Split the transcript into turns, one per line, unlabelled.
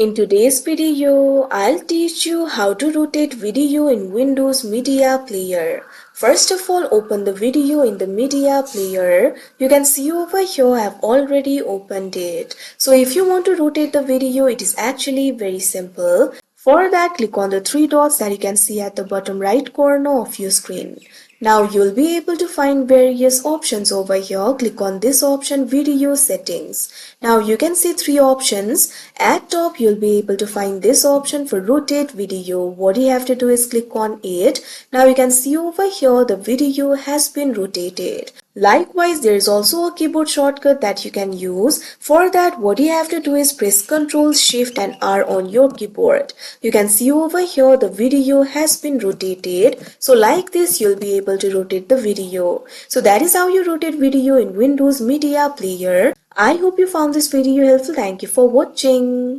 In today's video, I'll teach you how to rotate video in Windows Media Player. First of all, open the video in the Media Player. You can see over here I have already opened it. So if you want to rotate the video, it is actually very simple. For that, click on the three dots that you can see at the bottom right corner of your screen. Now you'll be able to find various options over here. Click on this option, video settings. Now you can see three options. At top you'll be able to find this option for rotate video. What you have to do is click on it. Now you can see over here the video has been rotated. Likewise, there is also a keyboard shortcut that you can use. For that, what you have to do is press Ctrl, Shift and R on your keyboard. You can see over here the video has been rotated. So like this, you'll be able to rotate the video. So that is how you rotate video in Windows Media Player. I hope you found this video helpful. Thank you for watching.